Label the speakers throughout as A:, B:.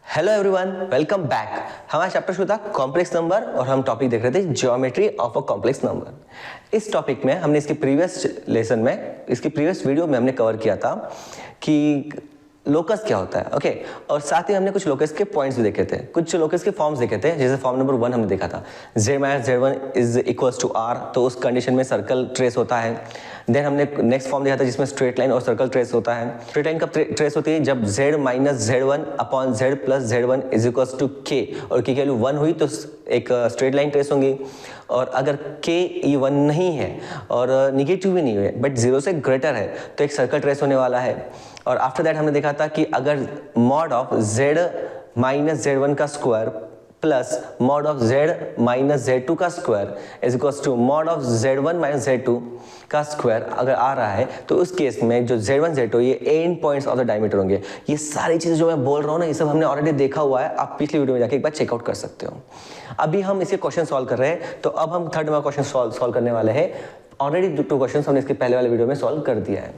A: Hello everyone, welcome back. हमारा chapter शुरू था कॉम्प्लेक्स नंबर और हम टॉपिक देख रहे थे geometry of a complex number. इस टॉपिक में हमने इसके प्रीवियस लेसन में, इसकी प्रीवियस वीडियो में हमने कवर किया था कि लोकस क्या होता है, ओके। और साथ ही हमने कुछ लोकस के पॉइंट्स भी देखे थे, कुछ लोकस के फॉर्म्स देखे थे। जैसे फॉर्म नंबर 1 हमने देखा था z minus z1 is equals to r, तो उस कंडीशन में सर्कल ट्रेस होता है। देन हमने नेक्स्ट फॉर्म देखा था जिसमें स्ट्रेट लाइन और सर्कल ट्रेस होता है। स्ट्रेट लाइन कब ट्रेस होती है? जब z minus z1 upon z plus z1 is equals to k, और k की वैल्यू 1 हुई तो एक स्ट्रेट लाइन ट्रेस होंगी। और अगर k ये 1 नहीं है और निगेटिव भी नहीं है बट 0 से ग्रेटर है तो एक सर्कल ट्रेस होने वाला है। और आफ्टर दैट हमने देखा था कि अगर mod of z minus z1 का square plus mod of z minus z2 का square is equals to mod of z1 minus z2 का स्क्वायर अगर आ रहा है तो उस केस में जो z1 z2 ये and points of the diameter होंगे। ये सारी चीजें जो मैं बोल रहा हूँ ना, ये सब हमने ऑलरेडी देखा हुआ है, आप पिछली वीडियो में जाके एक बार चेकआउट कर सकते हो। अभी हम इसके क्वेश्चन सॉल्व कर रहे हैं, तो अब हम थर्ड नंबर क्वेश्चन सॉल्व करने वाले हैं। ऑलरेडी 2 क्वेश्चंस हमने इसके पहले वाले वीडियो में सॉल्व कर दिया है।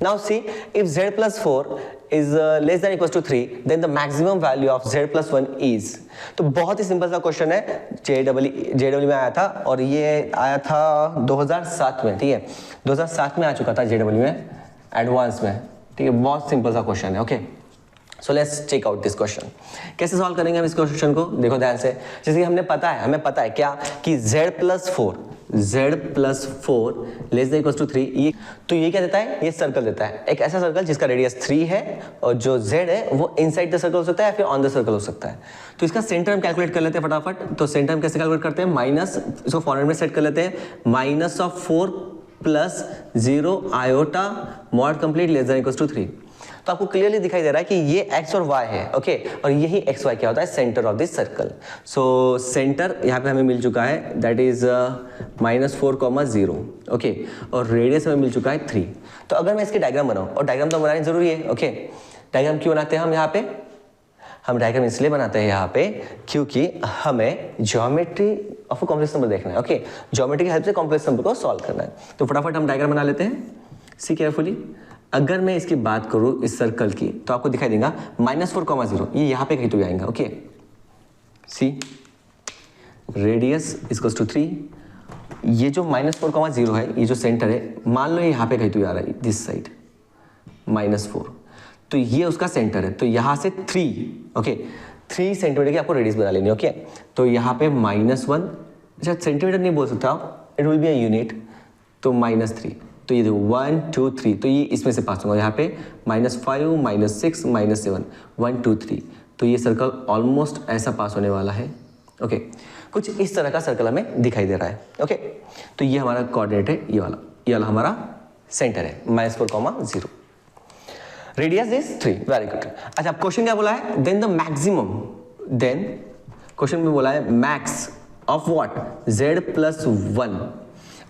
A: Now see, if z plus 4 is less than equals to 3 then the maximum value of z plus 1 is. तो बहुत ही सिंपल सा क्वेश्चन है, जेडब्ल्यू में आया था और ये आया था 2007 में, ठीक है। 2007 में आ चुका था जेडब्ल्यू में एडवांस में, ठीक है। बहुत सिंपल सा क्वेश्चन है, okay. So let's check out this question. कैसे सॉल्व करेंगे हम इस क्वेश्चन को? देखो ध्यान से। जैसे कि हमें पता है क्या कि z plus 4 less than equals to 3, ये तो ये क्या देता है? ये सर्कल देता है, एक ऐसा सर्कल जिसका रेडियस 3 है और जो z है वो इनसाइड द सर्कल हो सकता है या फिर ऑन द सर्कल हो सकता है। तो इसका सेंटर हम कैलकुलेट कर लेते हैं फटाफट। तो सेंटर हम कैसे कैलकुलेट करते हैं? माइनस, इसको फॉर्मेट में सेट कर लेते हैं, minus of 4 plus 0 iota mod complete less than equals to 3। तो आपको क्लियरली दिखाई दे रहा है कि ये x और y है, ओके। और यही x y क्या होता है? Centre of this circle. So centre यहाँ पे हमें मिल चुका है, दैट इज -4,0, ओके। और रेडियस हमें मिल चुका है 3। तो अगर मैं इसके डायग्राम बनाऊं, और डायग्राम तो बनानी जरूरी है, ओके। डायग्राम क्यों बनाते हैं हम यहाँ पे? हम डायग्राम इसलिए बनाते हैं यहाँ पे क्योंकि हमें geometry of a complex number देखना है, ओके। ज्योमेट्री की हेल्प से कॉम्प्लेक्स नंबर को सॉल्व करना है। तो फटाफट हम डायग्राम बना लेते हैं, सी केयरफुली। अगर मैं इसकी बात करूं इस सर्कल की, तो आपको दिखाई देगा -4,0, ये यहाँ पे कहीं तो आएगा, okay. See radius equals to 3, ये जो -4,0 है, ये जो सेंटर है, मान लो ये यहाँ पे कहीं तो आ रहा है, दिस साइड -4, तो ये उसका सेंटर है। तो यहाँ से 3, ओके, 3 सेंटीमीटर की आपको रेडियस बना लेनी है, ओके। तो यहाँ पे -1, अच्छा सेंटीमीटर नहीं बोल सकता आप, it will be a unit, तो -3। तो ये देखो 1 2 3, तो ये इसमें से पास होगा, यहाँ पे -5 -6 -7 1 2 3। तो ये सर्कल ऑलमोस्ट ऐसा पास होने वाला है, ओके। कुछ इस तरह का सर्कल हमें दिखाई दे रहा है, ओके। तो ये हमारा कोऑर्डिनेट है, ये वाला हमारा सेंटर है, -4,0। Radius is 3, very good. अच्छा, क्वेश्चन क्या बोला है? Then the maximum, then question में बोला है max of what? z plus 1।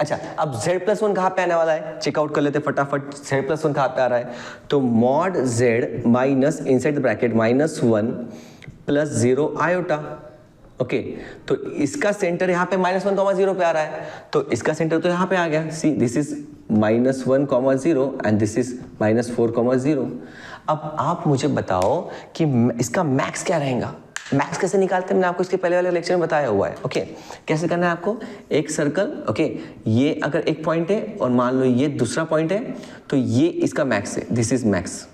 A: अच्छा, अब z प्लस 1 कहाँ पे आने वाला है? चेकआउट कर लेते फटाफट, z प्लस 1 कहाँ पे आ रहा है? तो mod z minus inside the bracket -1 plus 0 iota, okay. तो इसका सेंटर यहाँ पे -1,0 पे आ रहा है, तो इसका सेंटर तो यहाँ पे आ गया। C, this is -1,0 and this is -4,0। अब आप मुझे बताओ कि इसका मैक्स क्या रहेगा? मैक्स कैसे निकालते हैं? मैंने आपको इसके पहले वाले लेक्चर में बताया हुआ है, ओके। कैसे करना है आपको? एक सर्कल, ओके, ये अगर एक पॉइंट है और मान लो ये दूसरा पॉइंट है, तो ये इसका मैक्स है, दिस इज मैक्स,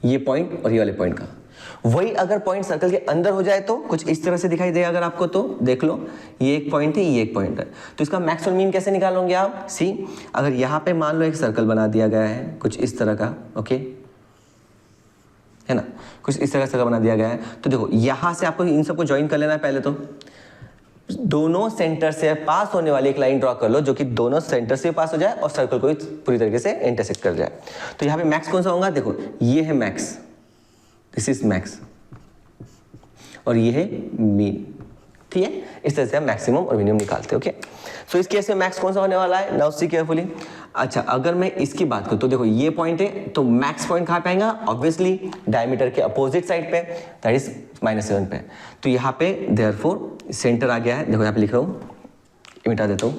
A: ये पॉइंट और ये वाले पॉइंट का। वही अगर पॉइंट सर्कल के अंदर हो जाए तो कुछ इस तरह से दिखाई देगा अगर आपको, तो देख लो, ये एक पॉइंट है, ये एक पॉइंट है। तो इसका मैक्स और मीन कैसे निकालोगे आप? सी, अगर यहाँ पे मान लो एक सर्कल बना दिया गया है कुछ इस तरह का, ओके, है ना, कुछ इस तरह से बना दिया गया है। तो देखो यहां से आपको इन सबको ज्वाइन कर लेना है। पहले तो दोनों सेंटर से पास होने वाली एक लाइन ड्रॉ कर लो जो कि दोनों सेंटर से पास हो जाए और सर्कल को पूरी तरीके से इंटरसेक्ट कर जाए। तो यहाँ पे मैक्स कौन सा होगा? देखो ये है मैक्स, दिस इज मैक्स, और ये है मीन, ठीक है। इस तरह से हम मैक्सिमम और मिनिमम निकालते हैं, ओके। सो इस केस में मैक्स कौन सा होने वाला है? Now see carefully. अच्छा, अगर मैं इसकी बात करूं तो देखो ये पॉइंट है, तो मैक्स पॉइंट कहां पे आएगा? ऑब्वियसली डायमीटर के अपोजिट साइड पे, दैट इज -7 पे। तो यहाँ पे देयरफॉर सेंटर आ गया है, देखो यहाँ पे लिख रहा हूं, मिटा देता हूं।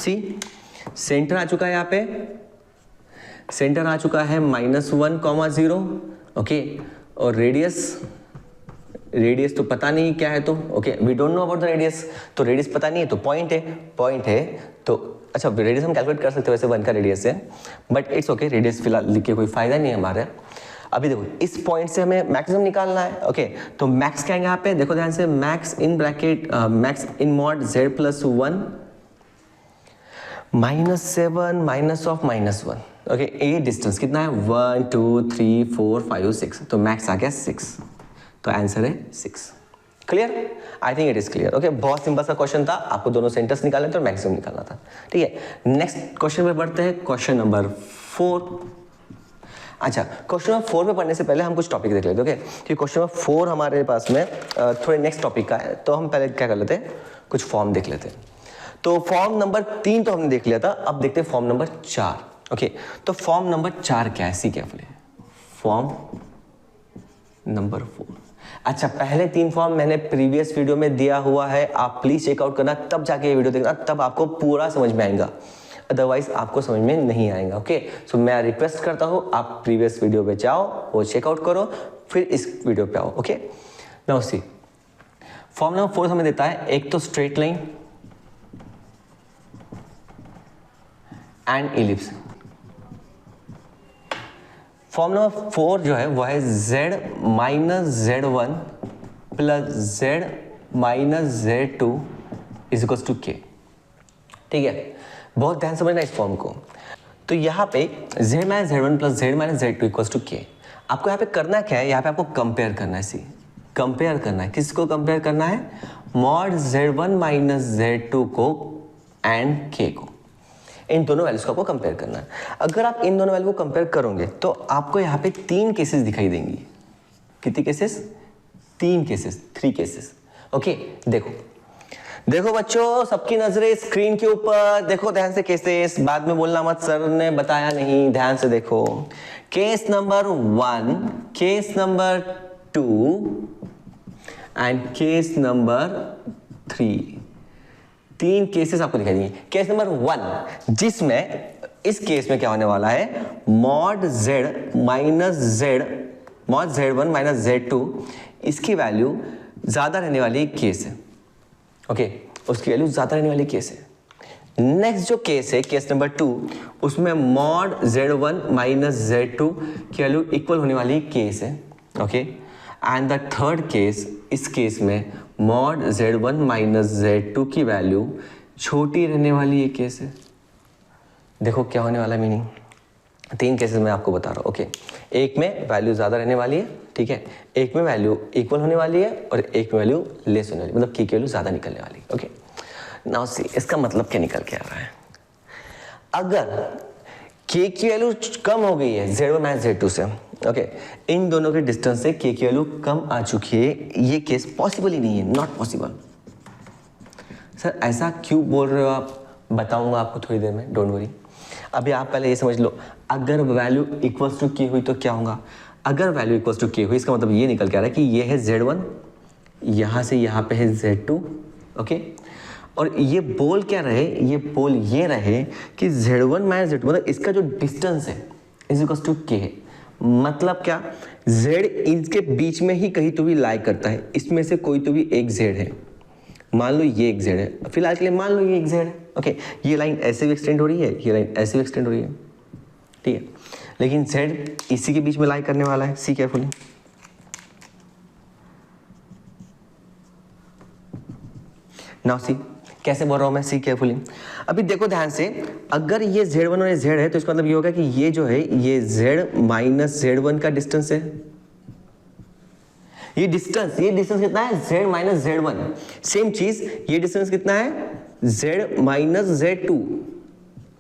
A: सी, सेंटर आ चुका है यहाँ पे, सेंटर आ चुका है -1, 0, ओके। और रेडियस तो पता नहीं क्या है, तो okay we don't know about the radius, तो रेडियस पता नहीं है तो पॉइंट है तो अच्छा रेडियस हम कैलकुलेट कर सकते हैं वैसे 1 का रेडियस है, बट इट्स ओके, रेडियस फिलहाल लिख के कोई फायदा नहीं है हमारे। अभी देखो इस पॉइंट से हमें मैक्सिमम निकालना है, ओके। तो मैक्स क्या है यहाँ पे, देखो ध्यान से, max in bracket max in mod z + 1 -7 -(-1), okay. ये डिस्टेंस कितना है, 1 2 3 4 5 6, तो मैक्स आ गया 6, तो आंसर है 6। Clear? I think it is clear, okay. बहुत सिंपल सा क्वेश्चन था, आपको दोनों सेंटर्स निकालने थे और मैक्सिमम निकालना था, ठीक है। नेक्स्ट क्वेश्चन पे बढ़ते हैं, क्वेश्चन नंबर 4। अच्छा, क्वेश्चन नंबर 4 पे पढ़ने से पहले हम कुछ टॉपिक देख लेते हैं, ओके। कि क्वेश्चन नंबर 4 हमारे पास में थोड़े नेक्स्ट टॉपिक का है, तो हम पहले क्या कर लेते हैं, कुछ फॉर्म देख लेते हैं। तो फॉर्म नंबर 3 तो हमने देख लिया था, अब देखते हैं फॉर्म नंबर 4, ओके। तो फॉर्म नंबर 4 क्या है, सी केयरफुली, फॉर्म नंबर 4। अच्छा, पहले 3 फॉर्म मैंने प्रीवियस वीडियो में दिया हुआ है, आप प्लीज चेकआउट करना, तब जाके ये वीडियो देखना, तब आपको पूरा समझ में आएगा, अदरवाइज आपको समझ में नहीं आएगा, ओके। सो मैं रिक्वेस्ट करता हूँ आप प्रीवियस वीडियो पे जाओ, वो चेकआउट करो, फिर इस वीडियो पे आओ, okay. Now see, form number 4 हमें देता है एक तो straight line and ellipse. Form number 4 जो है वो है z - z1 + z - z2 = k, ठीक है। बहुत ध्यान समझना इस फॉर्म को। तो यहाँ पे z - z1 + z - z2 = k, आपको यहाँ पे करना क्या है, यहाँ पे आपको कंपेयर करना है, सी कंपेयर करना है, किसको कंपेयर करना है, मॉड z1 - z2 को एंड k को, इन दोनों वैल्यूज को आपको कंपेयर करना है। अगर आप इन दोनों वैल्यू को कंपेयर करोगे तो आपको यहाँ पे 3 केसेस दिखाई देंगी। कितनी केसेस, 3 केसेस, 3 केसेस, ओके। देखो बच्चों, सबकी नजरें स्क्रीन के ऊपर, देखो ध्यान से केसेस, बाद में बोलना मत सर ने बताया नहीं, ध्यान से देखो। Case number 1, case number 2 and case number 3, 3 cases आपको दिखाई देंगे। केस नंबर 1, जिसमें इस केस में क्या होने वाला है, मॉड z1 - z2 इसकी वैल्यू ज्यादा रहने वाली केस है, ओके, उसकी वैल्यू ज्यादा रहने वाली केस है। नेक्स्ट जो केस है, केस नंबर 2, उसमें मॉड z1 - z2 की वैल्यू इक्वल होने वाली केस है, okay. And the third case, इस केस में मॉड z1 - z2 की वैल्यू छोटी रहने वाली ये केस है। देखो क्या होने वाला मीनिंग, 3 केसेस मैं आपको बता रहा हूँ, ओके। एक में वैल्यू ज़्यादा रहने वाली है, ठीक है, एक में वैल्यू इक्वल होने वाली है और एक में वैल्यू लेस होने वाली, मतलब की वैल्यू ज़्यादा निकलने वाली, ओके। नाउ सी, इसका मतलब क्या निकल के आ रहा है, अगर k की वैल्यू कम हो गई है z1 - z2 से, ओके, इन दोनों के डिस्टेंस से k की वैल्यू कम आ चुकी है, ये केस पॉसिबल ही नहीं है, नॉट पॉसिबल। सर ऐसा क्यों बोल रहे हो आप, बताऊंगा आपको थोड़ी देर में, डोंट वरी। अभी आप पहले ये समझ लो, अगर वैल्यू इक्वल्स टू k हुई तो क्या होगा, अगर वैल्यू इक्वल्स टू k हुई, इसका मतलब ये निकल के आ रहा है कि ये है z1, यहाँ से यहाँ पे है z2, ओके। और ये बोल क्या रहे, ये बोल ये रहे कि z1 - z2 मतलब इसका जो डिस्टेंस है इज टू k है, मतलब क्या, z इसके बीच में ही कहीं तो भी लाई करता है, इसमें से कोई तो भी एक z है, मान लो ये एक z है, फिलहाल के लिए मान लो ये एक z है, ओके। ये लाइन ऐसे भी एक्सटेंड हो रही है, ये लाइन ऐसे भी एक्सटेंड हो रही है, ठीक है, लेकिन z इसी के बीच में लाई करने वाला है, सी केयरफुली। नाउ सी, कैसे बोल रहा हूं मैं, सी केयरफुली। अभी देखो ध्यान से, अगर ये z1 और ये z है तो इसका मतलब ये होगा कि ये जो है ये z - z1 का डिस्टेंस है, ये डिस्टेंस कितना है, z - z1। सेम चीज ये डिस्टेंस कितना है, z - z2,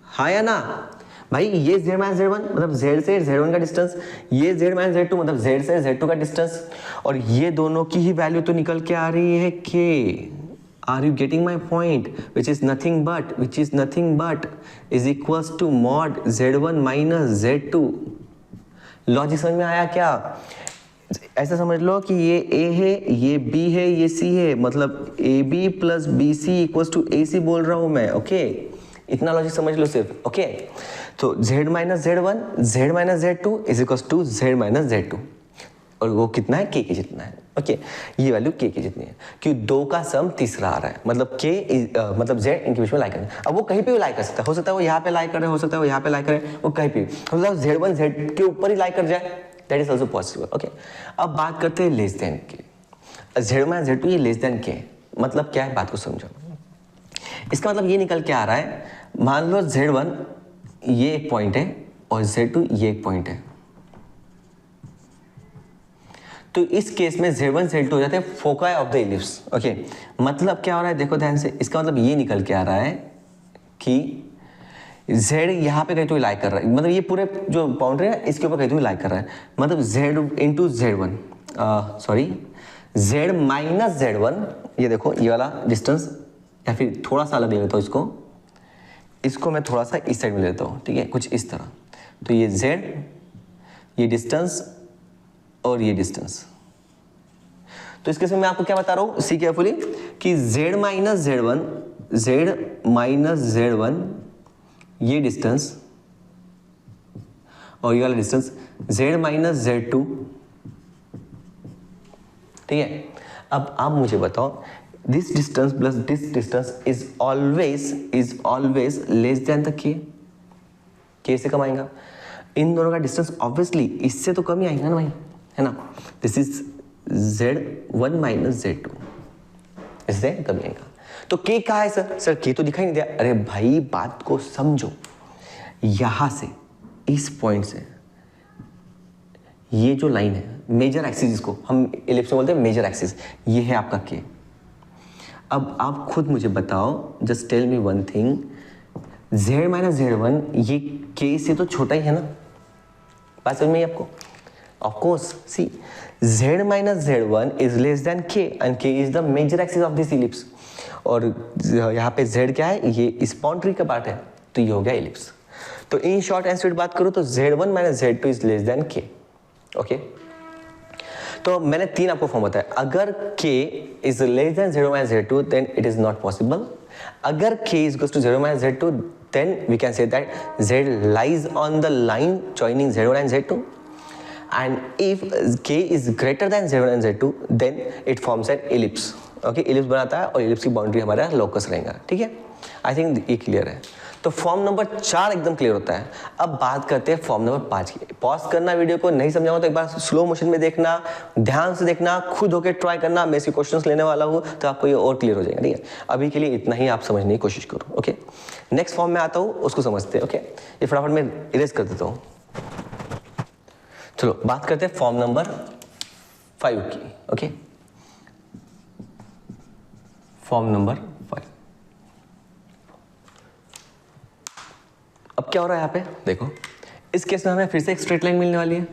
A: हाँ या ना भाई, ये z - z1 मतलब z से z1 का डिस्टेंस, ये z - z2 मतलब z से z2 का डिस्टेंस, और ये दोनों की ही वैल्यू तो निकल के आ रही है k। Are you getting my point? Which is nothing but is equals to mod z1 - z2। Logic समझ में आया क्या? ऐसा समझ लो कि ये a है, ये b है, ये c है, मतलब ab + bc = ac बोल रहा हूं मैं, ओके। इतना लॉजिक समझ लो सिर्फ। ओके, तो z minus Z one, z minus Z two is equal to z minus Z two, और वो कितना है, k के जितना है। ओके, ये वैल्यू k की जितनी है, क्योंकि दो का सम तीसरा आ रहा है, मतलब k मतलब z इनके बीच में लाई करें। अब वो कहीं पे भी लाई कर सकता है, हो सकता है वो यहाँ पे लाई करे, हो सकता है वो यहाँ पे लाई करे, वो कहीं पे, हो सकता है z1 z के ऊपर ही लाई कर जाए, that is also possible. Okay, अब बात करते हैं लेस देन के। z माइनस जेड टू ये लेस देन के मतलब क्या है, बात को समझो। इसका मतलब ये निकल के आ रहा है, मान लो z1 ये एक पॉइंट है और z2 ये एक पॉइंट है, तो इस केस में z1 z2 हो जाते हैं foci of the ellipse. Okay, मतलब क्या हो रहा है, देखो ध्यान से, इसका मतलब ये निकल के आ रहा है कि z यहाँ पे कहीं तो लाई कर रहा है, मतलब ये पूरे जो बाउंड्री है इसके ऊपर कहीं तो लाई कर रहा है, मतलब z into z1, sorry z minus z1, ये देखो ये वाला डिस्टेंस, या फिर थोड़ा सा अलग ले लेता हूँ इसको मैं थोड़ा सा इस साइड में लेता हूँ, ठीक है, कुछ इस तरह। तो ये z, ये डिस्टेंस और ये डिस्टेंस, तो इस केस में मैं आपको क्या बता रहा हूँ, सी केयरफुली, कि z minus z1, z minus z1 ये डिस्टेंस और ये वाला डिस्टेंस z माइनस z2, ठीक है। अब आप मुझे बताओ, this distance plus this distance is always less than the k से कम आएगा। इन दोनों का डिस्टेंस ऑब्वियसली इससे तो कम ही आएगा ना भाई, है ना। This is z1 minus z2, इससे कम आएगा। तो k कहाँ है सर k तो दिखाई नहीं दिया। अरे भाई बात को समझो, यहां से इस पॉइंट से ये जो लाइन है मेजर एक्सिस, जिसको हम इलिप्स में बोलते हैं मेजर एक्सिस, ये है आपका k। अब आप खुद मुझे बताओ, just tell me one thing, z minus z1 ये k से तो छोटा ही है ना, बात समझ में आपको। Of course see z minus z1 is less than k and k is the major axis of this ellipse, और यहाँ पे z क्या है, ये इस बाउंड्री का पार्ट है, तो ये हो गया इलिप्स। तो इन शॉर्ट एंड स्वीट बात करूँ तो z1 minus z2 is less than k। Okay, तो मैंने तीन आपको फॉर्म बताया। अगर k is less than 0 minus z2 then it is not possible. अगर k is equal to 0 minus z2 then we can say that z lies on the line joining z1 and z2, and if k is greater than 0 and z2 then it forms an ellipse। Okay, ellipse बनाता है और ellipse की boundary हमारा locus रहेगा, ठीक है। I think ये clear है। तो फॉर्म नंबर 4 एकदम क्लियर होता है। अब बात करते हैं फॉर्म नंबर 5 की। पॉज करना वीडियो को, नहीं समझाऊंगा तो एक बार स्लो मोशन में देखना, ध्यान से देखना, खुद होकर ट्राई करना। मैं इसके क्वेश्चंस लेने वाला हूँ तो आपको ये और क्लियर हो जाएगा, ठीक है। अभी के लिए इतना ही आप समझने की कोशिश करो। ओके, नेक्स्ट फॉर्म में आता हूँ, उसको समझते हैं। ओके, ये फटाफट मैं इरेज कर देता हूँ। चलो बात करते हैं फॉर्म नंबर 5 की। Okay, form number 5। अब क्या हो रहा है यहाँ पे देखो, इस केस में हमें फिर से एक स्ट्रेट लाइन मिलने वाली है,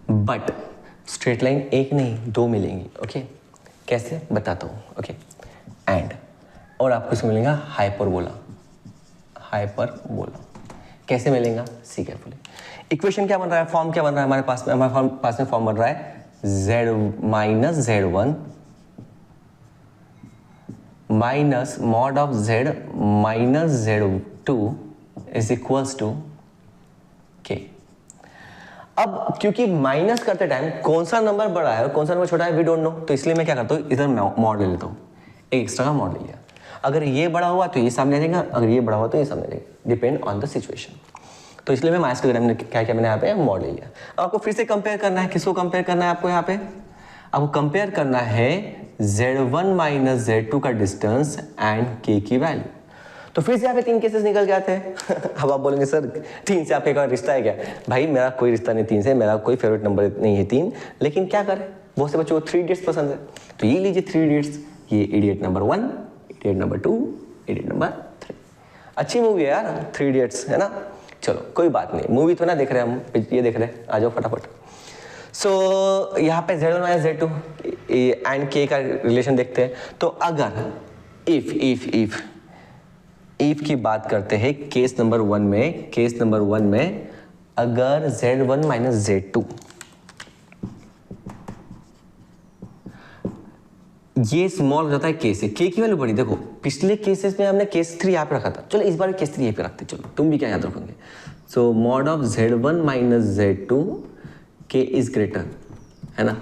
A: बट स्ट्रेट लाइन एक नहीं 2 मिलेंगी। ओके, कैसे बताता हूँ। ओके, एंड और आपको इसमें मिलेगा हाइपरबोला। हाइपरबोला कैसे मिलेगा, सी केयरफुली। इक्वेशन क्या बन रहा है, फॉर्म क्या बन रहा है हमारे पास में, पास में फॉर्म बन रहा है z minus z1 minus mod of z minus z2 is equals to k। अब क्योंकि माइनस करते टाइम कौन सा नंबर बड़ा है और कौन सा नंबर छोटा है वी डोंट नो, तो इसलिए मैं क्या करता हूँ, इधर मॉड ले लेता हूँ, एक एक्स्ट्रा का मॉड ले लिया। अगर ये बड़ा हुआ तो ये सामने आ जाएगा, अगर ये बड़ा हुआ तो ये सामने आ जाएगा, डिपेंड ऑन द सिचुएशन। तो इसलिए मैं माइनस कर क्या मैंने यहाँ पे मॉड ले लिया। अब आपको फिर से कंपेयर करना है, किसको कंपेयर करना है आपको, यहाँ पे आपको कंपेयर करना है z1 माइनस z2 का डिस्टेंस एंड k की वैल्यू। तो फिर से यहाँ पे 3 केसेस निकल के आते हैं। अब आप बोलेंगे सर 3 से आपके कोई रिश्ता है क्या? भाई मेरा कोई रिश्ता नहीं 3 से, मेरा कोई फेवरेट नंबर नहीं है 3, लेकिन क्या करें, बहुत से बच्चों को 3 इडियट्स पसंद है, तो ये लीजिए 3 इडियट्स, ये idiot number 1, idiot number 2, idiot number 3। अच्छी मूवी है यार 3 इडियट्स, है ना। चलो कोई बात नहीं, मूवी तो ना देख रहे हम, ये देख रहे हैं, आ जाओ फटाफट। सो यहाँ पे z1 minus z2 and k का रिलेशन देखते हैं। तो अगर इफ की बात करते हैं केस नंबर 1 में, अगर z1 माइनस z2 ये स्मॉल हो जाता है के से, के की वैल्यू बड़ी। देखो पिछले केसेस में हमने केस 3 यहाँ पे रखा था, चलो इस बार केस 3 यहीं पे रखते, चलो तुम भी क्या याद रखोगे। सो mod of Z1 minus Z2 के इज ग्रेटर, है ना।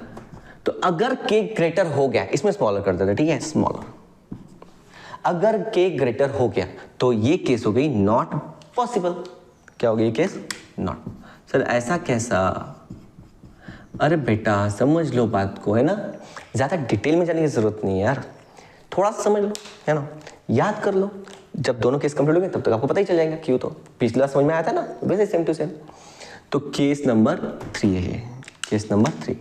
A: तो अगर के ग्रेटर हो गया, इसमें स्मॉलर कर देते, ठीक है, स्मॉलर। अगर के ग्रेटर हो गया तो ये केस हो गई नॉट पॉसिबल। क्या हो गई केस? नॉट। सर ऐसा कैसा? अरे बेटा समझ लो बात को, है ना, ज़्यादा डिटेल में जाने की ज़रूरत नहीं है यार, थोड़ा सा समझ लो, है ना, याद कर लो। जब दोनों केस कंप्लीट हो गए तब तक आपको पता ही चल जाएगा क्यों। तो पिछला समझ में आया था ना, वैसे सेम टू सेम। तो केस नंबर 3 है, case number 3।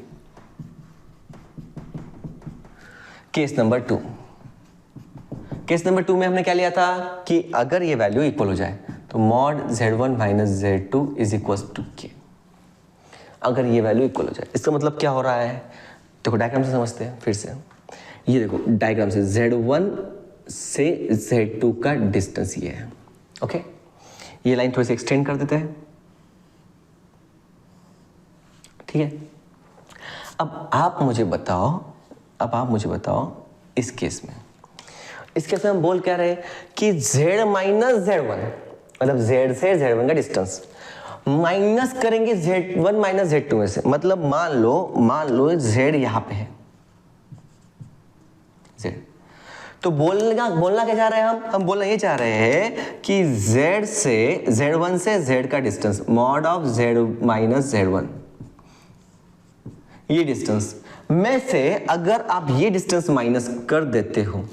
A: Case number 2, case number 2 में हमने क्या लिया था कि अगर ये वैल्यू इक्वल हो जाए तो mod Z1 minus Z2 is equal to K. अगर ये वैल्यू इक्वल हो जाए, इसका मतलब क्या हो रहा है, देखो डायग्राम से समझते हैं फिर से। ये देखो डायग्राम से Z1 से Z2 का डिस्टेंस ये है, ओके। ये लाइन थोड़ी सी एक्सटेंड कर देते हैं, ठीक है। अब आप मुझे बताओ इस केस में हम बोल क्या रहे कि Z माइनस Z1, मतलब Z से Z1 का डिस्टेंस माइनस करेंगे Z1 माइनस Z2 में से। मतलब मान लो Z यहां पे है, Z। तो बोलना क्या चाह रहे हैं हम बोलना ये चाह रहे हैं कि Z से Z1 से Z का distance mod of Z minus Z1, ये डिस्टेंस में से अगर आप ये डिस्टेंस माइनस कर देते हो,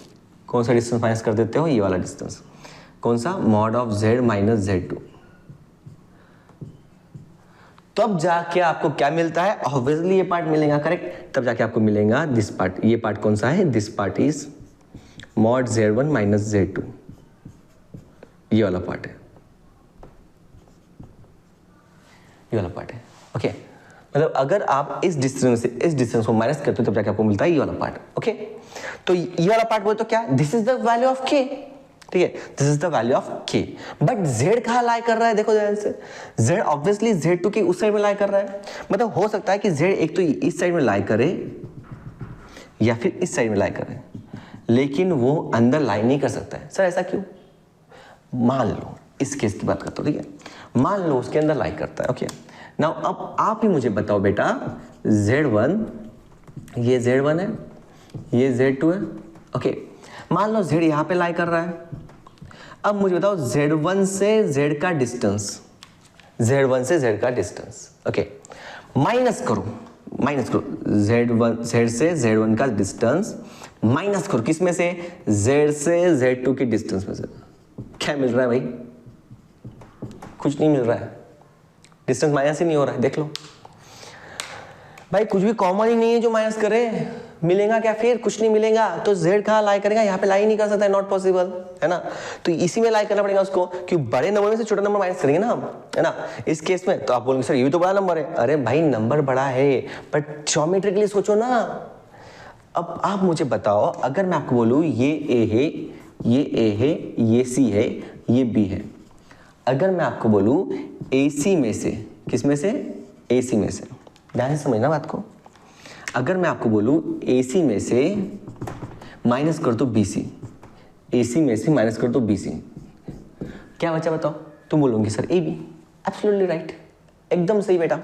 A: कौन सा डिस्टेंस माइनस कर देते हो, ये वाला डिस्टेंस, कौन सा, mod of Z minus Z2, तब जाके आपको क्या मिलता है, ऑब्वियसली ये पार्ट मिलेगा, करेक्ट। तब जाके आपको मिलेगा दिस पार्ट। ये पार्ट कौन सा है, this part is mod Z1 minus Z2, ये वाला पार्ट है, ये वाला पार्ट है, ओके। मतलब अगर आप इस डिस्टेंस को माइनस करते हो तब जाके आपको मिलता है ये वाला पार्ट, ओके। तो ये वाला पार्ट बोले तो क्या, this is the value of के, ठीक है, this is the value of के। बट Z कहाँ लाई कर रहा है, देखो ध्यान से, Z ऑब्वियसली Z2 की उस साइड में लाई कर रहा है। मतलब हो सकता है कि Z एक तो इस साइड में लाई करे या फिर इस साइड में लाई करे, लेकिन वो अंदर लाई नहीं कर सकता है। सर ऐसा क्यों? मान लो इस केस की बात करता हूँ, ठीक है, मान लो उसके अंदर लाई करता है, ओके। नाउ अब आप ही मुझे बताओ बेटा, Z1, ये Z1 है, ये Z2 है, ओके। मान लो Z यहां पे लाई कर रहा है। अब मुझे बताओ Z1 से Z का डिस्टेंस, Z1 से Z का डिस्टेंस, ओके, माइनस करो Z से Z1 का डिस्टेंस माइनस करो, किस में से, Z से Z2 की डिस्टेंस में से। क्या मिल रहा है भाई? कुछ नहीं मिल रहा है, डिस्टेंस माइनस ही नहीं हो रहा है, देख लो भाई, कुछ भी कॉमन ही नहीं है जो माइनस करे, मिलेगा क्या फिर? कुछ नहीं मिलेगा। तो Z कहाँ लाई करेगा, यहाँ पे लाई नहीं कर सकता है, नॉट पॉसिबल, है ना। तो इसी में लाई करना पड़ेगा उसको, कि बड़े नंबर में से छोटा नंबर माइनस करेंगे ना हम, है ना। इस केस में तो आप बोलेंगे सर ये भी तो बड़ा नंबर है। अरे भाई नंबर बड़ा है बट ज्योमेट्रिकली सोचो ना। अब आप मुझे बताओ, अगर मैं आपको बोलूँ ये A है, ये A है, ये C है, ये B है। अगर मैं आपको बोलूँ AC में से, किस में से, AC में से, ध्यान से समझना बात को। अगर मैं आपको बोलूँ AC में से माइनस कर दो BC, AC में से माइनस कर दो BC, क्या बचा बताओ? तुम बोलोगे सर AB, एब्सोल्युटली राइट, एकदम सही बेटा।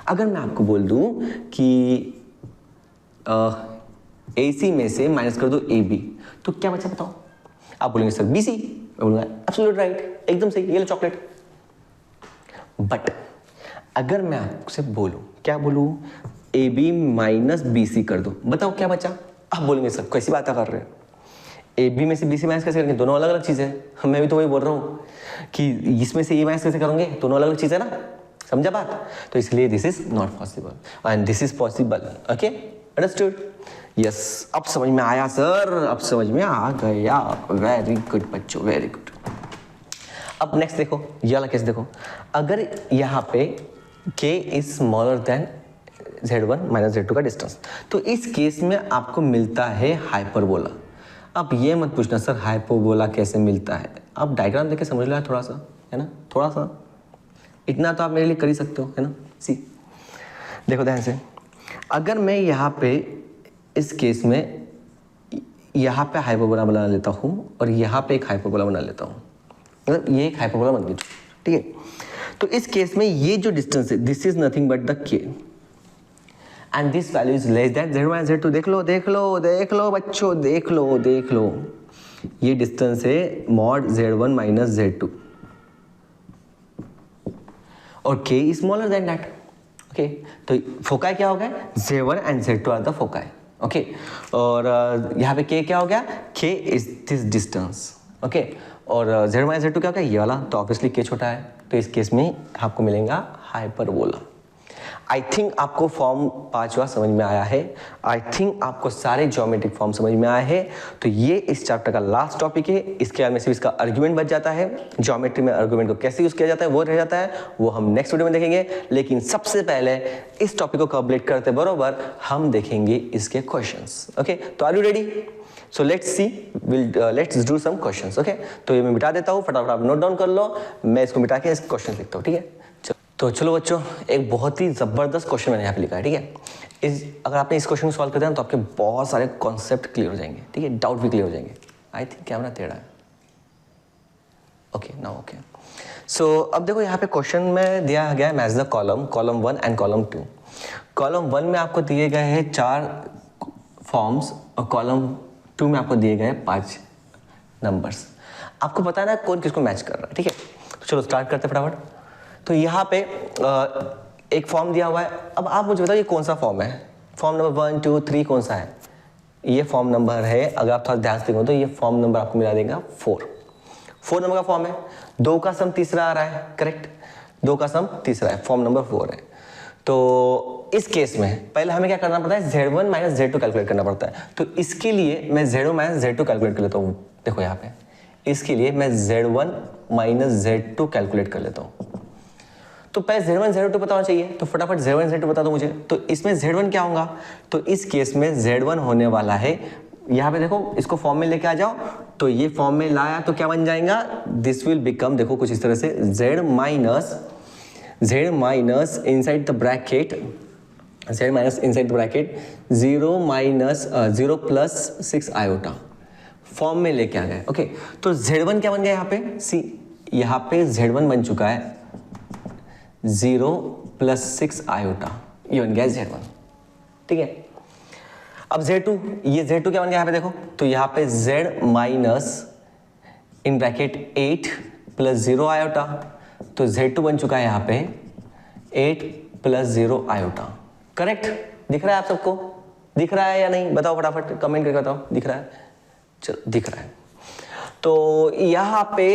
A: अगर मैं आपको बोल दूं कि AC में से माइनस कर दो AB, तो क्या बचा बताओ? आप बोलेंगे सर BC, मैं बोलूँगा एब्सोल्युटली राइट, एकदम सही, ये लो चॉकलेट। बट अगर मैं आपसे बोलूँ, क्या बोलूँ, AB माइनस BC कर दो, बताओ क्या बचा? आप बोलेंगे सर कैसी बात कर रहे हैं, AB में से BC माइनस कैसे करेंगे, दोनों अलग अलग चीज़ है। मैं भी तो वही बोल रहा हूँ कि इसमें से ये माइनस कैसे करोगे, दोनों अलग अलग चीज़ है ना, समझा बात। तो इसलिए this is not possible and this is possible, okay, understood, yes. अब समझ में आया सर, अब समझ में आ गया, वेरी गुड बच्चों, वेरी गुड। अब नेक्स्ट देखो, ये वाला केस देखो, अगर यहाँ पे K is smaller then Z1 minus Z2 का डिस्टेंस, तो इस केस में आपको मिलता है हाइपरबोला। अब ये मत पूछना सर हाइपरबोला कैसे मिलता है, आप डायग्राम देख के समझ लो थोड़ा सा, है ना, थोड़ा सा, इतना तो आप मेरे लिए कर ही सकते हो, है ना। सी देखो ध्यान से, अगर मैं यहाँ पे इस केस में यहाँ पे हाइपरबोला बना लेता हूँ और यहाँ पे एक हाइपरबोला बना लेता हूँ, मतलब ये एक हाइपरबोला बन गई, ठीक है। तो इस केस में ये जो डिस्टेंस है this is nothing but the K and this value is less than z1 minus z2। देख लो देख लो देख लो बच्चों, देख लो देख लो, ये डिस्टेंस है मॉड z1 माइनस z2 और k is smaller than that, okay. तो फोकाई क्या हो गया, z1 and z2 are the foci, okay. और यहाँ पे k क्या हो गया, k is this distance, okay. और z1 माइनस z2 क्या हो गया, ये वाला, तो ऑब्वियसली k छोटा है, तो इस केस में आपको मिलेगा हाइपरबोला। आई थिंक आपको फॉर्म 5वां समझ में आया है, आई थिंक आपको सारे ज्योमेट्रिक फॉर्म समझ में आए हैं। तो ये इस चैप्टर का लास्ट टॉपिक है, इसके बाद में सिर्फ इसका आर्गुमेंट बच जाता है। ज्योमेट्री में आर्गुमेंट को कैसे यूज किया जाता है वो रह जाता है, वो हम नेक्स्ट वीडियो में देखेंगे। लेकिन सबसे पहले इस टॉपिक को कंप्लीट करते बरोबर हम देखेंगे इसके क्वेश्चंस, ओके। तो are you ready? So let's see, let's do some questions, okay. तो ये मैं मिटा देता हूँ, फटाफट आप नोट डाउन कर लो, मैं इसको मिटा के क्वेश्चन लिखता हूँ, ठीक है। तो चलो बच्चों, एक बहुत ही ज़बरदस्त क्वेश्चन मैंने यहाँ पे लिखा है, ठीक है। अगर आपने इस क्वेश्चन को सॉल्व कर दिया तो आपके बहुत सारे कॉन्सेप्ट क्लियर हो जाएंगे, ठीक है, डाउट भी क्लियर हो जाएंगे। आई थिंक कैमरा टेढ़ा है, ओके नाउ ओके। सो अब देखो यहाँ पे क्वेश्चन में दिया गया है match the column 1 and column 2। Column 1 में आपको दिए गए हैं 4 फॉर्म्स और कॉलम 2 में आपको दिए गए 5 नंबर्स। आपको पता है ना कौन किसको मैच कर रहा है, ठीक है। तो चलो स्टार्ट करते फटाफट। तो यहाँ पे एक फॉर्म दिया हुआ है, अब आप मुझे बताओ ये कौन सा फॉर्म है, फॉर्म नंबर 1 2 3 कौन सा है? ये फॉर्म नंबर है, अगर आप थोड़ा ध्यान से देखो तो ये फॉर्म नंबर आपको मिला देगा 4 नंबर का फॉर्म है। 2 का सम तीसरा आ रहा है, करेक्ट, 2 का सम तीसरा है, फॉर्म नंबर 4 है। तो इस केस में पहले हमें क्या करना पड़ता है, z1 माइनस z2 कैलकुलेट करना पड़ता है। तो इसके लिए मैं z1 माइनस z2 कैलकुलेट कर लेता हूँ। देखो यहाँ पे इसके लिए मैं z1 माइनस z2 कैलकुलेट कर लेता हूँ। तो पहले z1 z2 पता होना चाहिए, तो फटाफट z1 z2 बता दो मुझे। तो इसमें z1 क्या होगा, तो इस केस में z1 होने वाला है, यहाँ पे देखो इसको फॉर्म में लेके आ जाओ, तो ये फॉर्म में लाया तो क्या बन जाएगा, दिस विल बिकम, देखो कुछ इस तरह से z minus inside the bracket, z bracket 0 plus 6 iota form में लेके आ गए, ओके। तो z1 क्या बन गया यहाँ पे, सी यहाँ पे z1 बन चुका है 0 प्लस 6 आयोटा, ये बन गया z1, ठीक है। अब z2, ये z2 क्या बन गया यहाँ पे देखो, तो यहाँ पे z minus in bracket 8 plus 0 iota, तो z2 बन चुका है यहाँ पे 8 प्लस 0 आयोटा, करेक्ट। दिख रहा है आप सबको, दिख रहा है या नहीं बताओ फटाफट, कमेंट करके बताओ, दिख रहा है, चलो दिख रहा है। तो यहाँ पे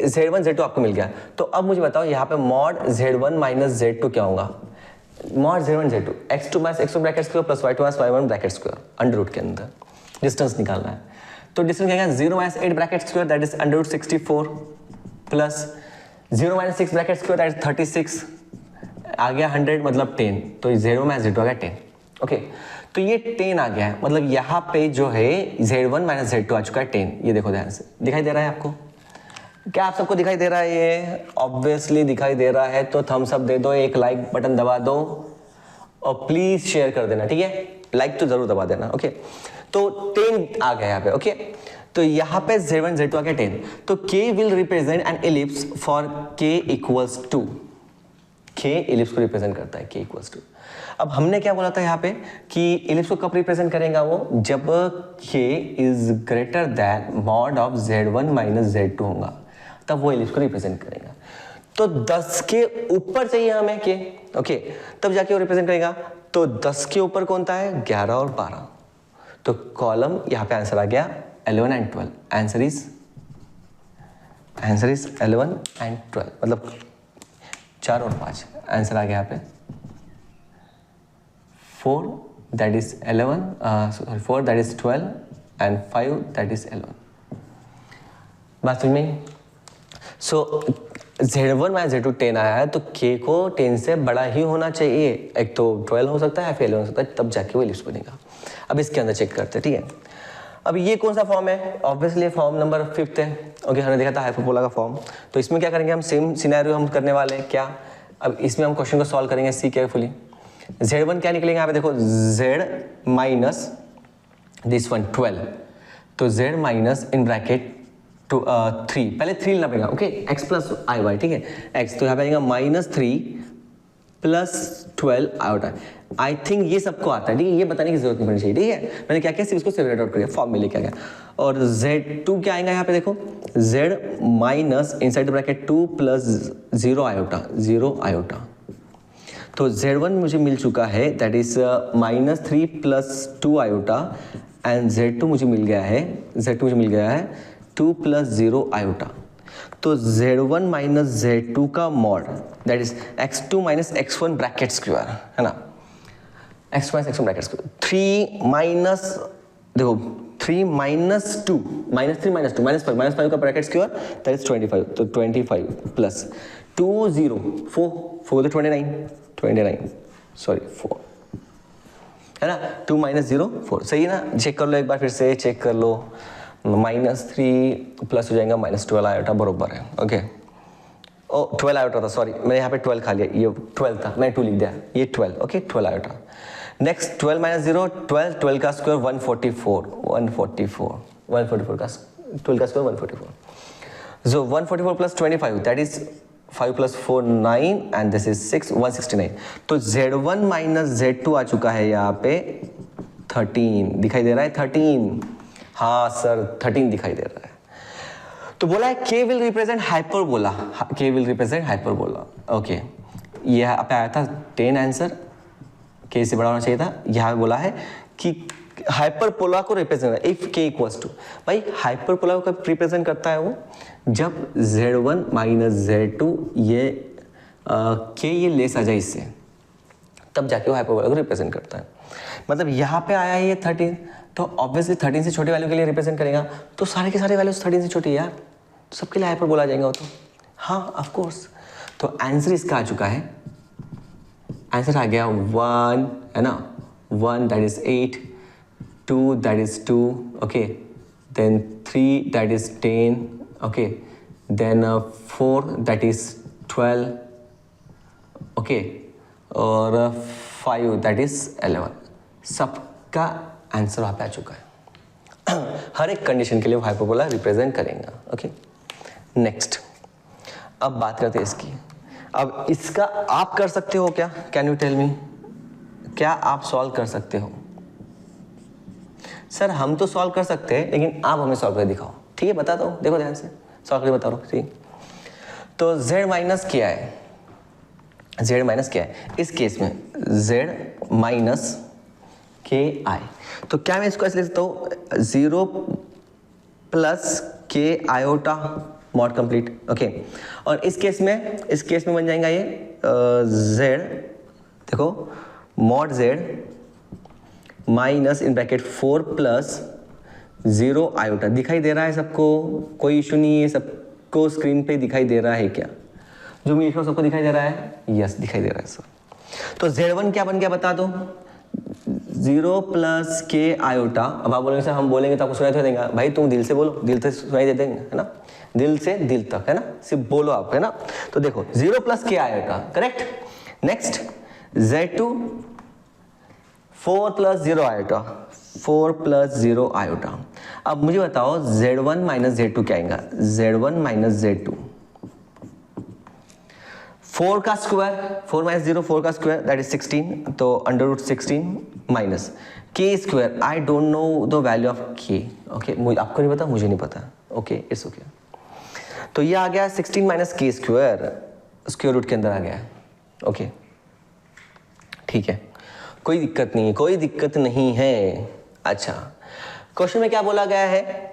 A: z1 z2 आपको मिल गया। तो अब मुझे बताओ यहाँ पे मॉड z1 माइनस z2 क्या होगा, mod z1 z2 x2 minus x1 bracket square plus y2 minus y1 bracket square under root के अंदर डिस्टेंस निकालना है। तो डिस्टेंस क्या है, 0 minus 8 bracket square that is under root 64 plus 0 minus 6 bracket square that is 36, आ गया 100 मतलब 10, तो 0 माइनस z2 आ गया 10, ओके। तो ये 10 आ गया है, मतलब यहाँ पे जो है z1 माइनस z2 आ चुका है 10। ये देखो ध्यान से, दिखाई दे रहा है आपको, क्या आप सबको दिखाई दे रहा है? ये ऑब्वियसली दिखाई दे रहा है, तो थम्स अप दे दो, एक लाइक बटन दबा दो और प्लीज शेयर कर देना, ठीक है, लाइक तो जरूर दबा देना, ओके। तो 10 आ गया यहाँ पे, ओके। तो यहाँ पे z1 z2 आ गया 10। तो k will represent an ellipse for k equals to, k ellipse को रिप्रेजेंट करता है, k इक्वल्स टू। अब हमने क्या बोला था यहाँ पे कि एलिप्स को कब रिप्रेजेंट करेगा वो, जब k is greater than mod of z1 minus z2 होगा, तब वो एलिप्स को रिप्रेजेंट करेगा। तो 10 के ऊपर चाहिए हमें k, ओके, तब जाके वो रिप्रेजेंट करेगा। तो 10 के ऊपर कौन सा है, 11 और 12। तो कॉलम यहाँ पे आंसर आ गया 11 एंड 12, आंसर इज 11 एंड 12, मतलब 4 और 5, आंसर आ गया यहाँ पे 4 that is 11, sorry 4 that is 12 and 5 that is 11। बात समझ में? सो z1 माइनस z2 10 आया है, तो k को 10 से बड़ा ही होना चाहिए, एक तो 12 हो सकता है, 11 हो सकता है, तब जाके वो एलिप्स बनेगा। अब इसके अंदर चेक करते हैं, ठीक है। अब ये कौन सा फॉर्म है, ऑब्वियसली फॉर्म नंबर 5 है, ओके। हमने देखा था हाइपरबोला का फॉर्म। तो इसमें क्या करेंगे हम, सेम सिनेरियो हम करने वाले हैं क्या। अब इसमें हम क्वेश्चन को सॉल्व करेंगे, सी केयरफुली। z1 क्या निकलेगा यहाँ पे देखो, z माइनस दिस वन 12, तो z minus in bracket two 3, पहले 3 लेना पड़ेगा, ओके, x प्लस आई वाई, ठीक है, x, तो यहाँ पे आएगा -3 प्लस 12 आयोटा। आई थिंक ये सबको आता है, ठीक है, ये बताने की जरूरत नहीं पड़नी चाहिए, ठीक है। मैंने क्या किया, सिर्फ इसको सेपरेट आउट कर फॉर्म में लेके आ गया। और z2 क्या आएगा यहाँ पे देखो, z minus inside bracket 2 plus 0 iota. तो z1 मुझे मिल चुका है, that is -3 plus 2 iota, and z2 मुझे मिल गया है 2 प्लस 0 आयोटा। तो z1 माइनस z2 का mod, that is x2 minus x1 bracket square, है ना, x2 minus x1 bracket square, 3 minus, देखो 3 माइनस 2 माइनस 5 का ब्रैकेट स्क्वायर, दैट इज 25, तो 25 प्लस 2 0 4 तो 29 सॉरी 4, है ना, 2 माइनस 0 4, सही है ना। चेक कर लो एक बार, फिर से चेक कर लो, -3 प्लस हो जाएगा -12 आयोटा, बरोबर है, ओके। ओ 12 आयोटा था, सॉरी मैंने यहाँ पे 12 खा लिया, ये 12 था, मैंने 2 लिख दिया, ये 12, ओके, 12 आयोटा। नेक्स्ट 12 माइनस 0 12 का स्क्वायर 144 का 12 का square 144, so 144 plus 25, that is 5 plus 4 9, and this is 6 169। तो z1 माइनस z2 आ चुका है यहाँ पे 13, दिखाई दे रहा है 13, हाँ सर 13 दिखाई दे रहा है। तो बोला है k will represent hyperbola, okay, ये यहाँ पे आया था 10 आंसर, k से बड़ा होना चाहिए था। यहाँ बोला है कि हाइपरबोला को represent, if k equals to, भाई हाइपरबोला को कब रिप्रेजेंट करता है वो, जब z1 माइनस z2 ये k ये लेस आ जाए इससे, तब जाके वो हाइपरबोला को रिप्रेजेंट करता है। मतलब यहाँ पे आया है ये 13, तो ऑब्वियसली 13 से छोटे वैल्यू के लिए रिप्रेजेंट करेगा, तो सारे के सारे वैल्यूज 13 से छोटे यार, तो सबके लिए हाइपरबोला आ जाएगा वो तो, हाँ ऑफ कोर्स। तो आंसर इसका आ चुका है, आंसर आ गया 1, है ना, 1 that is 8, 2 that is 2, okay, then 3 that is 10, okay, then 4 that is 12, okay, और 5 दैट इज 11। सबका आंसर वहाँ पे आ चुका है। हर एक कंडीशन के लिए वो हाइपरबोला रिप्रेजेंट करेंगे, ओके। नेक्स्ट, अब बात करते हैं इसकी। अब इसका आप कर सकते हो क्या, कैन यू टेल मी, क्या आप सॉल्व कर सकते हो? सर हम तो सॉल्व कर सकते हैं, लेकिन आप हमें सॉल्व कर दिखाओ, ठीक है, बता दो, देखो ध्यान से सॉल्व करके बता दो, ठीक। तो z माइनस क्या है, z माइनस क्या है इस केस में, z माइनस के आई, तो क्या मैं इसको ऐसे लिख सकता हूँ 0 प्लस के आयोटा मॉड कंप्लीट, ओके। और इस केस में बन जाएगा ये z, देखो mod z minus in bracket 4 plus 0 iota, दिखाई दे रहा है सबको, कोई इशू नहीं है, सबको स्क्रीन पे दिखाई दे रहा है क्या, जो मैं लिख रहा हूँ सबको दिखाई दे रहा है, यस दिखाई दे रहा है सर। तो z1 क्या बन गया बता दो, 0 प्लस के आयोटा। अब आप बोलेंगे सर हम बोलेंगे तो आपको सुनाई तो देगा, भाई तुम दिल से बोलो, दिल से सुनाई दे देंगे, है ना, दिल से दिल तक, है ना, सिर्फ बोलो आप, है ना। तो देखो 0 प्लस के iota, correct. Next z2 4 plus 0 iota, 4 plus 0 iota. अब मुझे बताओ z1 माइनस z2 क्या आएगा, z1 माइनस z2, 4 का स्क्वायर, 4 माइनस 0 4 का स्क्वायर दैट इज 16, तो अंडर रूट 16 माइनस के square, I don't know the value of के, ओके, आपको नहीं पता, मुझे नहीं पता, ओके इट्स ओके। तो ये आ गया 16 माइनस के स्क्वायर, स्क्वायर रूट के अंदर आ गया, ओके ठीक है, कोई दिक्कत नहीं है। अच्छा, क्वेश्चन में क्या बोला गया है,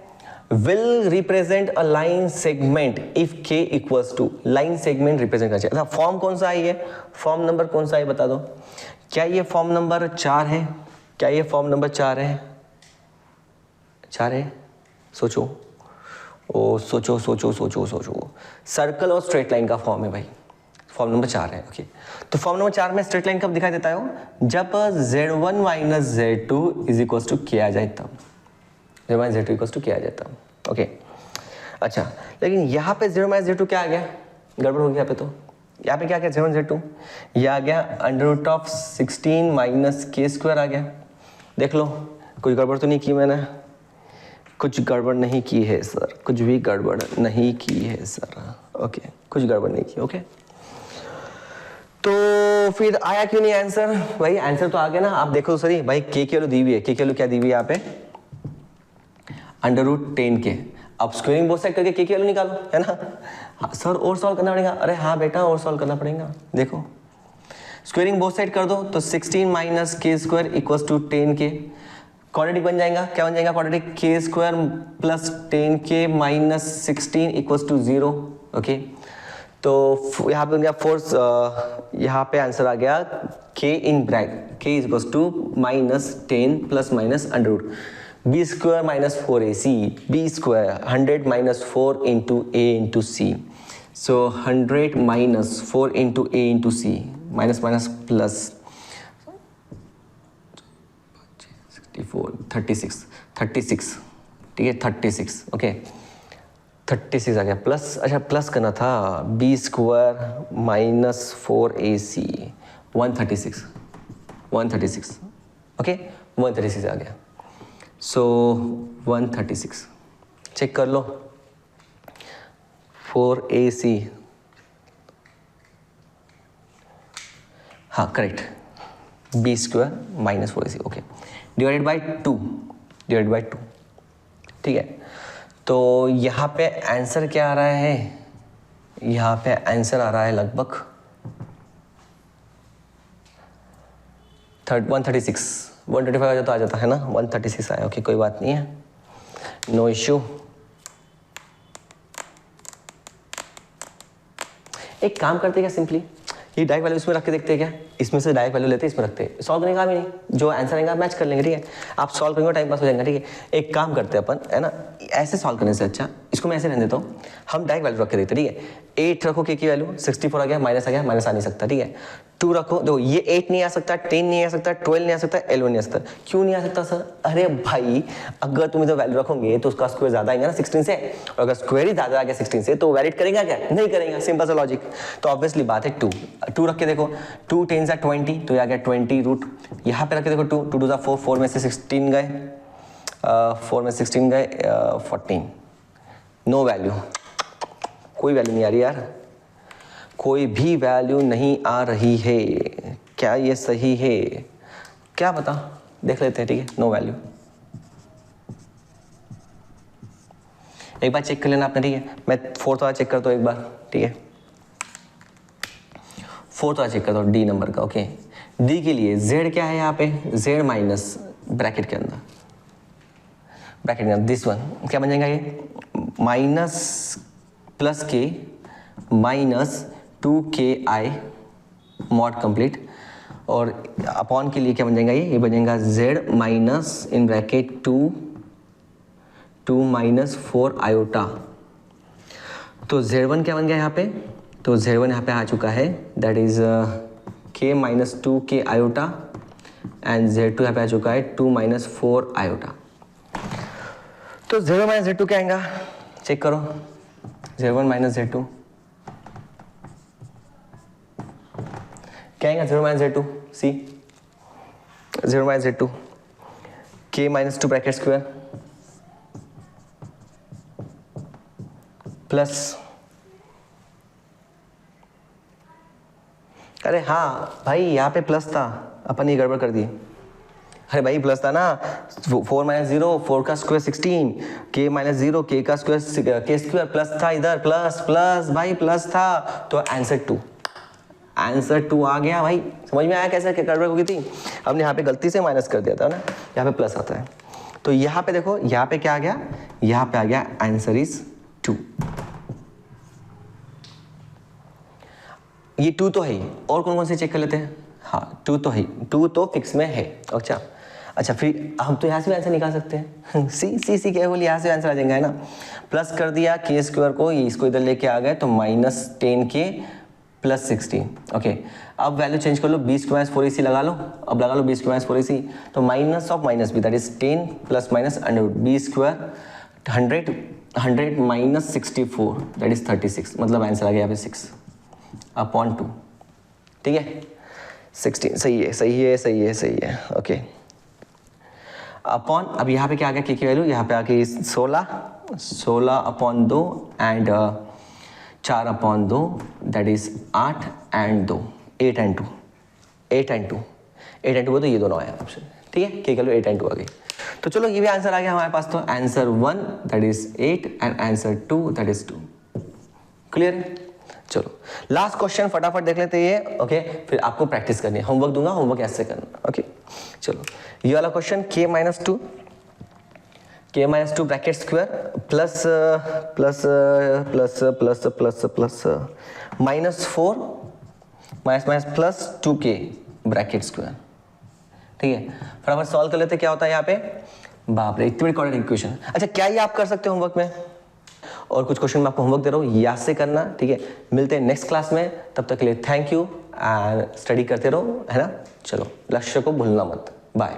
A: will represent a line segment if k equals to, line segment represent करना चाहिए। फॉर्म कौन सा है ये, फॉर्म नंबर कौन सा है बता दो, क्या ये फॉर्म नंबर 4 है, क्या ये फॉर्म नंबर 4 है, 4 है, सोचो सर्कल और स्ट्रेट लाइन का फॉर्म है भाई, फॉर्म नंबर 4 है, ओके। तो फॉर्म नंबर 4 में स्ट्रेट लाइन कब दिखाई देता है, जब z1 minus z2 is equal to के आ जाए तब, z1 minus z2 equal to के आ जाता, ओके। अच्छा, लेकिन यहाँ पे 0 माइनस z2 क्या आ गया, गड़बड़ हो गया यहाँ पे, तो यहाँ पे क्या गया 0 z2, यह आ गया अंडर रूट ऑफ 16 माइनस के स्क्वायर आ गया। देख लो कोई गड़बड़ तो नहीं की मैंने, कुछ गड़बड़ नहीं की है सर, कुछ भी गड़बड़ नहीं की है सर। ओके, कुछ गड़बड़ नहीं की। ओके, तो फिर आया क्यों नहीं आंसर? भाई आंसर तो आ गया ना, आप देखो तो सही भाई। के की वैल्यू दी हुई है, के की वैल्यू क्या दी हुई है यहाँ पे? √10k। अब स्क्वायरिंग बोथ साइड करके के की वैल्यू निकालो, है ना? हाँ, सर और सॉल्व करना पड़ेगा। अरे हाँ बेटा, और सॉल्व करना पड़ेगा। देखो स्क्वायरिंग बोथ साइड कर दो तो 16 माइनस के square equals to 10k। Quadratic बन जाएगा, क्या बन जाएगा quadratic? K square plus 10k minus 16 equals to 0। Okay, तो यहाँ पे बन गया फोर्स, यहाँ पे आंसर आ गया k in bracket k equals to minus 10 plus minus under B square minus 4ac, B square 100 minus 4 into a into C. So 100 minus 4 into a into C, minus minus plus 36, ठीक है 36। Okay 36 आ गया plus, अच्छा plus करना था, B square minus 4ac 136, okay 136 आ गया। So 136 check कर लो, 4ac, हाँ correct, B square minus 4ac। Okay, divided by 2, ठीक है। तो यहाँ पे आंसर क्या आ रहा है? यहाँ पे आंसर आ रहा है लगभग 136, 125 आ जाता, है ना? 136 आया। ओके कोई बात नहीं है, नो इश्यू। एक काम करते क्या, सिंपली ये डायरेक्ट वैल्यू इसमें रख के देखते हैं क्या? इसमें से डायरेक्ट वैल्यू लेते हैं, इसमें रखते हैं, सॉल्व करने का भी नहीं, जो आंसर आएगा मैच कर लेंगे, ठीक है? आप सॉल्व करेंगे टाइम पास हो जाएगा, ठीक है? एक काम करते हैं अपन, है ना, ऐसे सॉल्व करने से अच्छा इसको मैं ऐसे रहने देता हूँ, हम डायरेक्ट वैल्यू रख के देखते हैं, ठीक है? 8 रखो के की वैल्यू, 64 आ गया, माइनस आ नहीं सकता, ठीक है? 2 रखो, देखो ये 8 नहीं आ सकता, 10 नहीं आ सकता, 12 नहीं आ सकता, 11 नहीं आ सकता। क्यों नहीं आ सकता सर? अरे भाई अगर तुम इधर वैल्यू रखोगे तो उसका स्क्वायर ज्यादा आएगा ना 16 से, और अगर स्क्वायर ही ज्यादा आ गया 16 से तो वैलिड करेगा क्या? नहीं करेगा, सिंपल सा लॉजिक। तो ऑब्वियसली बात है 2 रख के देखो, 2 10 20, तो ये आ गया 20 रूट। यहाँ पे रख के देखो 2 2 4, 4 में से 16 गए, 4 में 16 गए 14, नो वैल्यू, कोई वैल्यू नहीं आ रही यार, कोई भी वैल्यू नहीं आ रही है। क्या ये सही है? क्या पता, देख लेते हैं, ठीक है? No value. एक बार चेक कर लेना आपने, ठीक है? मैं 4th वाला चेक करता हूँ एक बार, ठीक है? 4th वाला चेक करता हूँ, डी नंबर का। ओके, डी के लिए z क्या है यहाँ पे? z माइनस ब्रैकेट के अंदर दिस वन क्या बन जाएगा? ये माइनस प्लस के माइनस 2ki मॉड कंप्लीट, और अपॉन के लिए क्या बन जाएगा? ये बन जाएगा z minus in bracket 2 minus 4 iota. तो z1 क्या बन गया यहाँ पे? तो z1 यहाँ पे आ चुका है, that is k minus 2k iota, and z2 यहाँ पे आ चुका है 2 माइनस 4 आयोटा। तो z1 माइनस z2 क्या आएगा? चेक करो, z1 माइनस z2 क्या आएगा? 0 माइनस z2, सी 0 minus z2, k minus 2 bracket square plus, अरे हाँ भाई यहाँ पे प्लस था, अपन ये गड़बड़ कर दी। अरे भाई प्लस था ना, 4 माइनस 0, 4 का स्क्वायर 16, k माइनस 0, k का स्क्वायर k स्क्वायर, प्लस था इधर, प्लस प्लस भाई प्लस था, तो आंसर 2 आ गया। भाई समझ में आया कैसे गड़बड़ हो गई थी? हमने यहाँ पे गलती से माइनस कर दिया था ना, यहाँ पे प्लस आता है। तो यहाँ पे देखो, यहाँ पे क्या आ गया? यहाँ पे आ गया आंसर इज 2। ये 2 तो है ही, और कौन कौन से चेक कर लेते हैं? हाँ 2 तो है, 2 तो फिक्स में है। अच्छा फिर हम तो यहाँ से भी आंसर निकाल सकते हैं। सी केवल यहाँ से आंसर आ जाएगा, है ना? प्लस कर दिया के स्क्वायर को, इसको इधर लेके आ गए, तो माइनस 10k प्लस 16। ओके, अब वैल्यू चेंज कर लो, बी स्क्वायर माइनस 4ac लगा लो, अब लगा लो बी स्क्वायर माइनस 4ac, तो minus of minus B, that is 10 plus minus under root B square 100 minus 64, that is 36, मतलब आंसर आ गया यहाँ पे 6 अपॉन 2, ठीक है? 16 सही है। ओके, अपॉन, अब यहाँ पे क्या आ गया, की वैल्यू यहाँ पे आ गई 16/2 and 4/2 that is 8 and 2, 8 and 2 वो तो ये दोनों आया ऑप्शन, ठीक है, की वैल्यू 8 एंड 2 आ गई। तो चलो ये भी आंसर आ गया हमारे पास। तो answer 1 that is 8 and answer 2 that is 2। Clear है? चलो लास्ट क्वेश्चन फटाफट देख लेते हैं ये, ओके, फिर आपको प्रैक्टिस करनी है, होमवर्क दूंगा, होमवर्क ऐसे करना, ओके। चलो ये वाला question k minus two bracket square plus plus plus plus plus plus -4 minus plus 2k bracket square, ठीक है। फटाफट सॉल्व कर लेते क्या होता है यहाँ पे। बाप रे, इतनी बड़ी क्वाड्रेटिक इक्वेशन। अच्छा, क्या ये आप कर सकते हो होमवर्क में? और कुछ क्वेश्चन मैं आपको होमवर्क दे रहा हूँ, याद से करना, ठीक है। मिलते हैं नेक्स्ट क्लास में, तब तक के लिए थैंक यू एंड स्टडी करते रहो, है ना। चलो लक्ष्य को भूलना मत, बाय।